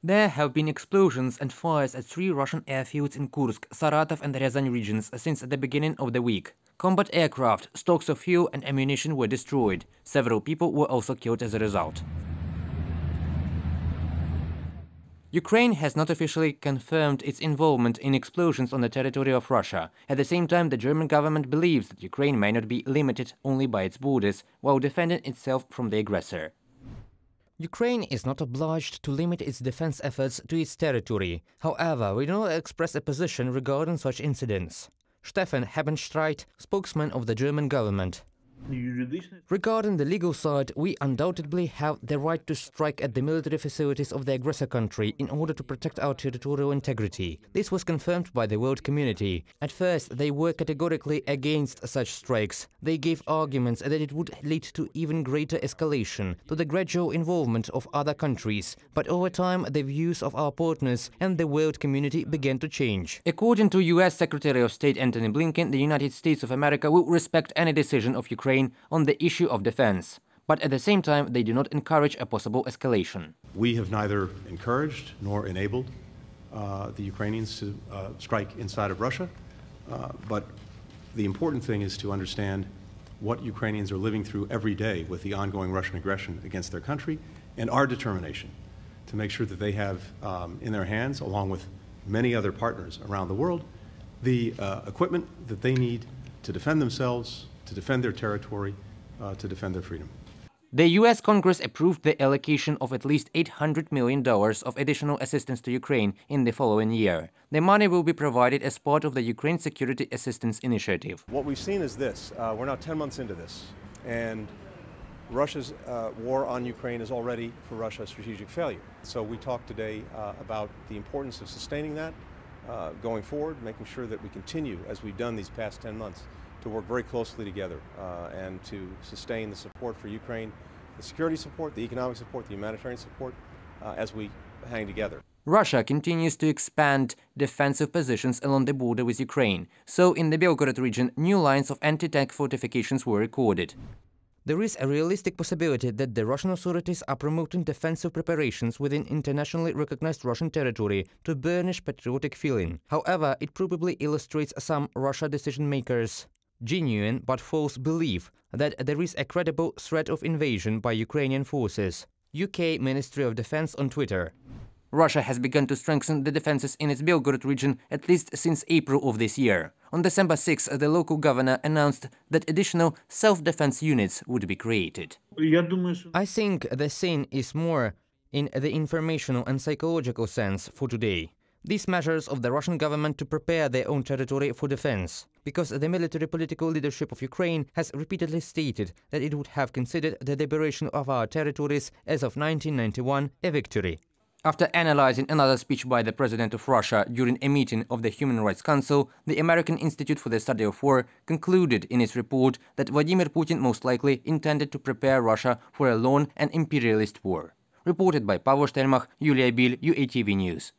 There have been explosions and fires at 3 Russian airfields in Kursk, Saratov and Ryazan regions since the beginning of the week. Combat aircraft, stocks of fuel and ammunition were destroyed. Several people were also killed as a result. Ukraine has not officially confirmed its involvement in explosions on the territory of Russia. At the same time, the German government believes that Ukraine may not be limited only by its borders while defending itself from the aggressor. Ukraine is not obliged to limit its defense efforts to its territory. However, we do not express a position regarding such incidents. Steffen Hebestreit, spokesman of the German government. Regarding the legal side, we undoubtedly have the right to strike at the military facilities of the aggressor country in order to protect our territorial integrity. This was confirmed by the world community. At first, they were categorically against such strikes. They gave arguments that it would lead to even greater escalation, to the gradual involvement of other countries. But over time, the views of our partners and the world community began to change. According to U.S. Secretary of State Antony Blinken, the United States of America will respect any decision of Ukraine on the issue of defense, but at the same time they do not encourage a possible escalation. We have neither encouraged nor enabled the Ukrainians to strike inside of Russia, but the important thing is to understand what Ukrainians are living through every day with the ongoing Russian aggression against their country, and our determination to make sure that they have in their hands, along with many other partners around the world, the equipment that they need to defend themselves, to defend their territory, to defend their freedom. The U.S. Congress approved the allocation of at least $800 million of additional assistance to Ukraine in the following year. The money will be provided as part of the Ukraine Security Assistance Initiative. What we've seen is this. We're now 10 months into this, and Russia's war on Ukraine is already, for Russia, a strategic failure. So we talked today about the importance of sustaining that going forward, making sure that we continue, as we've done these past 10 months, to work very closely together and to sustain the support for Ukraine, the security support, the economic support, the humanitarian support, as we hang together. Russia continues to expand defensive positions along the border with Ukraine, so in the Belgorod region, new lines of anti-tank fortifications were recorded. There is a realistic possibility that the Russian authorities are promoting defensive preparations within internationally recognized Russian territory to burnish patriotic feeling. However, it probably illustrates some Russia decision-makers' genuine but false belief that there is a credible threat of invasion by Ukrainian forces. UK Ministry of Defense on Twitter. Russia has begun to strengthen the defenses in its Belgorod region at least since April of this year. On December 6, the local governor announced that additional self-defense units would be created. I think the scene is more in the informational and psychological sense for today. These measures of the Russian government to prepare their own territory for defense, because the military political leadership of Ukraine has repeatedly stated that it would have considered the liberation of our territories as of 1991 a victory. After analyzing another speech by the President of Russia during a meeting of the Human Rights Council, the American Institute for the Study of War concluded in its report that Vladimir Putin most likely intended to prepare Russia for a long and imperialist war. Reported by Pavel Stelmach, Yulia Bil, UATV News.